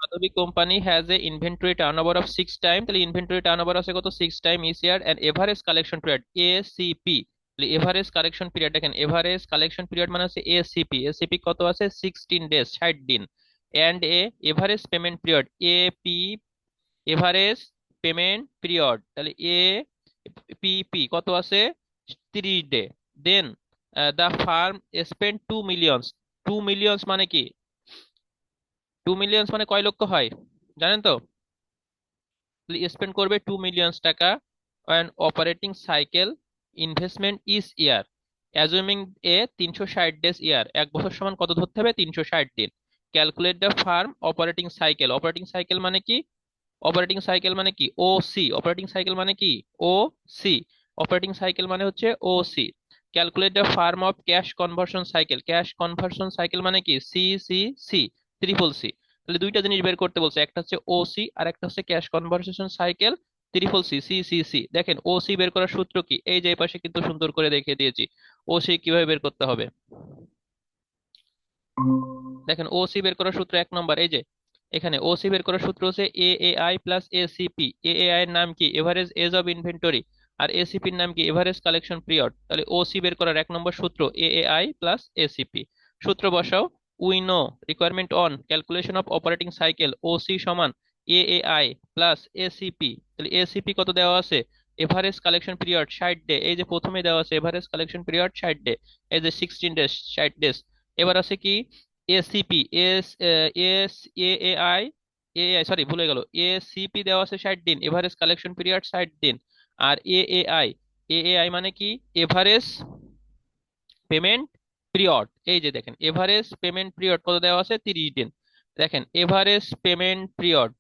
Adobe company has a inventory turnover of 6 time, তাহলে inventory turnover আছে কত 6 time each year, and average collection period ACP, তাহলে average collection period দেখেন, average collection period মানে হচ্ছে ACP, ACP কত আছে 16 ডেজ 60 দিন, and average payment period AP, average payment period তাহলে এ পিপি কত আছে 30 day. Then the firm spend 2 million, 2 million মানে কি, 2 মিলিয়ন মানে কয় লক্ষ হয় জানেন তো, স্পেন্ড করবে 2 মিলিয়ন টাকা on operating cycle investment is year, assuming 360 days year, 1 বছর সমান কত ধরতে হবে 360 দিন। Calculate the firm operating cycle, operating cycle মানে কি, অপারেটিং সাইকেল মানে কি ও সি, অপারেটিং সাইকেল মানে কি ও সি, অপারেটিং সাইকেল মানে হচ্ছে O C. Calculate the firm of cash conversion cycle, cash conversion cycle মানে কি C C C, triple C. তাহলে দুইটা জিনিস বের করতে বলছে, একটা হচ্ছে ও সি আর একটা হচ্ছে cash conversation cycle triple C C C C. দেখেন ও সি বের করার সূত্র কি, এই যে এই পাশে কিন্তু সুন্দর করে দেখিয়ে দিয়েছি ও সি কিভাবে বের করতে হবে। দেখেন ও সি বের করার সূত্র 1 নম্বর, এই যে এখানে ও সি বের করার সূত্র হচ্ছে A A I plus A CP, A A I এর নাম কি এভারেজ এজ অফ ইনভেন্টরি, আর এসিপির নাম কি এভারেজ কালেকশন পিরিয়ড, তাহলে ও সি বের করার 1 নম্বর সূত্র A A I plus ACP. সূত্র বসাও, we know requirement on calculation of operating cycle O C সমান A A I plus ACP, তাহলে এসিপি কত দেওয়া আছে এভারেজ কালেকশন পিরিয়ড 60 ডে, এই যে প্রথমে দেওয়া আছে এভারেজ কালেকশন পিরিয়ড 60 ডে, এই যে 16 ডেজ 60 ডেজ। এবার আছে কি ACP S S A A I, A I sorry ভুলে গেল, এসিপি দেওয়া আছে 60 দিন, এভারেজ কালেকশন পিরিয়ড 60 দিন। আর এ A I, A A I মানে কি এভারেজ পেমেন্ট পিরিয়ড, এই যে দেখেন এভারেজ পেমেন্ট পিরিয়ড কত দেওয়া আছে 30 দিন। দেখেন average payment period,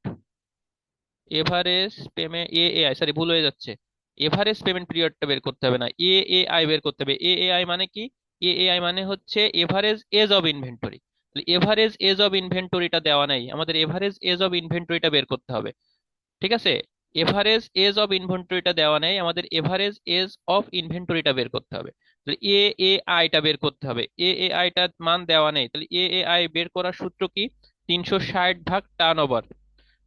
average payment A A I sorry ভুল হয়ে যাচ্ছে, এভারেজ পেমেন্ট পিরিয়ডটা বের করতে হবে না, এ এ আই বের করতে হবে। এ এ আই মানে কি, এ এ আই মানে হচ্ছে average age of inventory, average age of ইনভেন্টরিটা দেওয়া নাই, আমাদের এভারেজ এজ অফ ইনভেন্টরিটা বের করতে হবে। ঠিক আছে, এভারেজ এজ অফ ইনভেন্টরিটা দেওয়া নেই, আমাদের এভারেজ এজ অফ ইনভেন্টরিটা বের করতে হবে। তাহলে এ এ আইটা বের করতে হবে, এ এ আইটা মান দেওয়া নেই, তাহলে এ এ আই বের করার সূত্র কি 360 ভাগ টার্ন ওভার,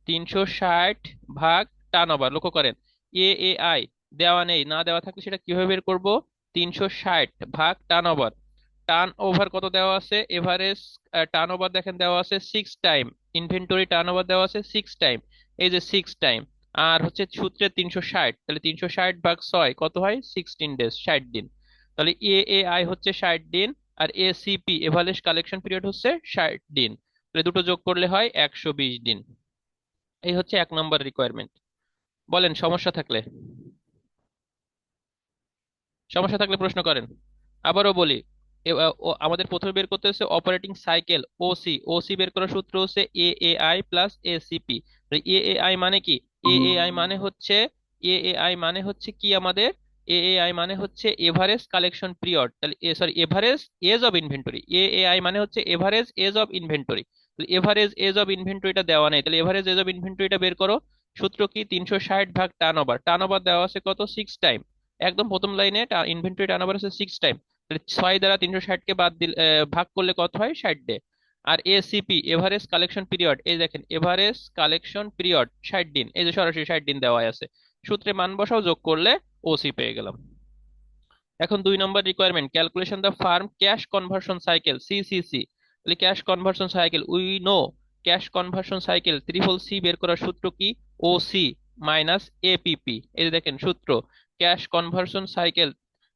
360 ভাগ টার্ন ওভার। লক্ষ্য করেন এ এ আই দেওয়া নেই, না দেওয়া থাকলে সেটা কিভাবে বের করব 360 ভাগ টার্ন ওভার। টার্ন ওভার কত দেওয়া আছে এভারেজ টার্ন ওভার দেখেন দেওয়া আছে 6 টাইম, ইনভেন্টরি টার্ন ওভার দেওয়া আছে 6 টাইম, এই যে 6 টাইম, আর হচ্ছে সূত্রে 360, তাহলে 360 ভাগ 6 কত হয় 16 ডেজ 60 দিন, তাহলে এ এ আই হচ্ছে 60 দিন, আর এ সিপি এভারেজ কালেকশন পিরিয়ড হচ্ছে 60 দিন, তাহলে দুটো যোগ করলে হয় 120 দিন। এই হচ্ছে 1 নম্বর রিকোয়ারমেন্ট। বলেন সমস্যা থাকলে, সমস্যা থাকলে প্রশ্ন করেন। আবারও বলি, আমাদের প্রথমে বের করতে হচ্ছে অপারেটিং সাইকেল ওসি, ওসি বের করার সূত্র হচ্ছে A A I plus ACP. A A I মানে কি, এ এ আই মানে হচ্ছে, এ এ আই মানে হচ্ছে কি আমাদের, এ এ আই মানে হচ্ছে এভারেজ কালেকশন পিরিয়ড, তাহলে sorry average age of inventory, A A I মানে হচ্ছে average age of inventory, average age of ইনভেন্টরিটা দেওয়া নেই, তাহলে এভারেজ এজ অফ ইনভেন্টরিটা বের করো। সূত্র কি 360 ভাগ টার্ন ওভার, টার্ন ওভার দেওয়া আছে কত 6 টাইম, একদম প্রথম লাইনে ইনভেন্টরি টার্নওভার আছে 6 টাইম, তাহলে 6 দ্বারা 360 কে বাদ দিলে ভাগ করলে কত হয় 60 ডে। আর এসিপি এভারেজ কালেকশন পিরিয়ড, এই দেখেন এভারেজ কালেকশন পিরিয়ড 60 দিন, এই যে সরাসরি 60 দিন দেওয়া আছে, সূত্রে মান বসাও যোগ করলে ওসি পেয়ে গেলাম। এখন 2 number requirement calculation the firm cash conversion cycle CCC, তাহলে cash conversion cycle we know cash conversion cycle triple C বের করার সূত্র কি ও সি মাইনাস এপিপি, এই যে দেখেন সূত্র ক্যাশ কনভার্সন সাইকেল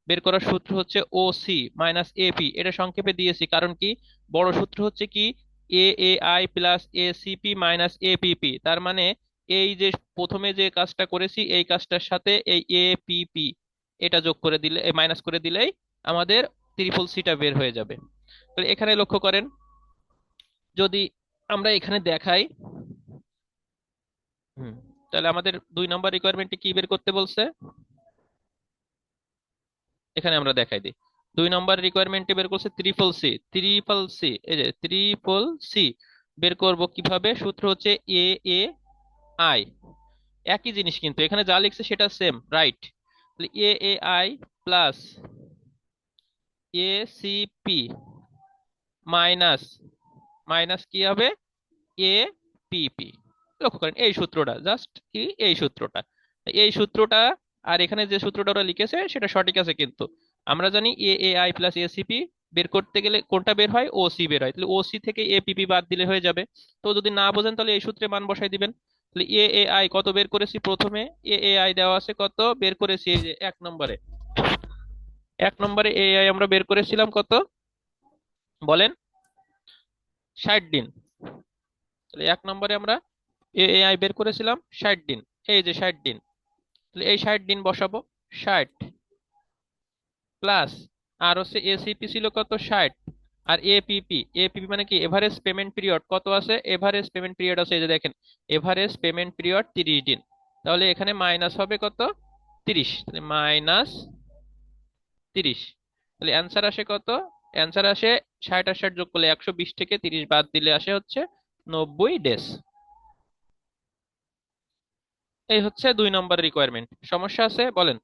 বের করার সূত্র হচ্ছে ও সি মাইনাস এপি, এটা সংক্ষেপে দিয়েছি কারণ কি বড় সূত্র হচ্ছে কি A A I plus A CP minus APP, তার মানে এই যে প্রথমে যে কাজটা করেছি এই কাজটার সাথে এই এপিপি এটা যোগ করে দিলে মাইনাস করে দিলেই আমাদের ট্রিপল সিটা বের হয়ে যাবে। তাহলে এখানে লক্ষ্য করেন, যদি আমরা এখানে দেখাই, হুম, তাহলে আমাদের 2 নম্বর রিকোয়ারমেন্টে কি বের করতে বলছে, এখানে আমরা দেখাই দিই। 2 নম্বর রিকোয়ারমেন্টে বের করছে ট্রিপল সি, ট্রিপল সি এই যে ট্রিপল সি বের করব কিভাবে, সূত্র হচ্ছে এ এ আই, একই জিনিস কিন্তু এখানে যা লিখছে সেটা same right, A A I plus A CP minus, minus কি হবে এ পিপি। লক্ষ্য করেন এই সূত্রটা, জাস্ট কি এই সূত্রটা, এই সূত্রটা আর এখানে যে সূত্রটা ওরা লিখেছে সেটা সঠিক আছে, কিন্তু আমরা জানি এ এ আই প্লাস এসিপি বের করতে গেলে কোনটা বের হয়, ওসি বের হয়, তাহলে ওসি থেকে এপিপি বাদ দিলে হয়ে যাবে। তো যদি না বোঝেন তাহলে এই সূত্রে মান বসাই দিবেন। তাহলে এ এ আই কত বের করেছি, প্রথমে এ এ আই দেওয়া আছে কত, বের করেছি এই যে 1 নম্বরে, 1 নম্বরে এ আই আমরা বের করেছিলাম কত বলেন, 60 দিন। তাহলে 1 নম্বরে আমরা এ এ আই বের করেছিলাম 60 দিন, এই যে 60 দিন, তাহলে এই 60 দিন বসাবো, 60 প্লাস, আর হচ্ছে এসিপি ছিল কত 60, আর এপিপি, এপিপি মানে কি এভারেজ পেমেন্ট পিরিয়ড কত আছে, এভারেজ পেমেন্ট পিরিয়ড আছে এই যে দেখেন, এভারেজ পেমেন্ট পিরিয়ড 30 দিন। তাহলে এখানে মাইনাস হবে কত, 30, তাহলে -30। তাহলে অ্যান্সার আসে কত, অ্যান্সার আসে 60 আর 60 যোগ করলে 120 থেকে 30 বাদ দিলে আসে হচ্ছে 90 ডেজ। এই হচ্ছে 2 নম্বর রিকোয়ারমেন্ট। সমস্যা আছে বলেন,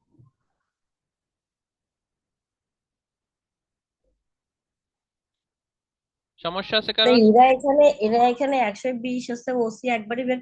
সমস্যা আছে কারণ? এরা এখানে 120 হচ্ছে ওসি একবারই বের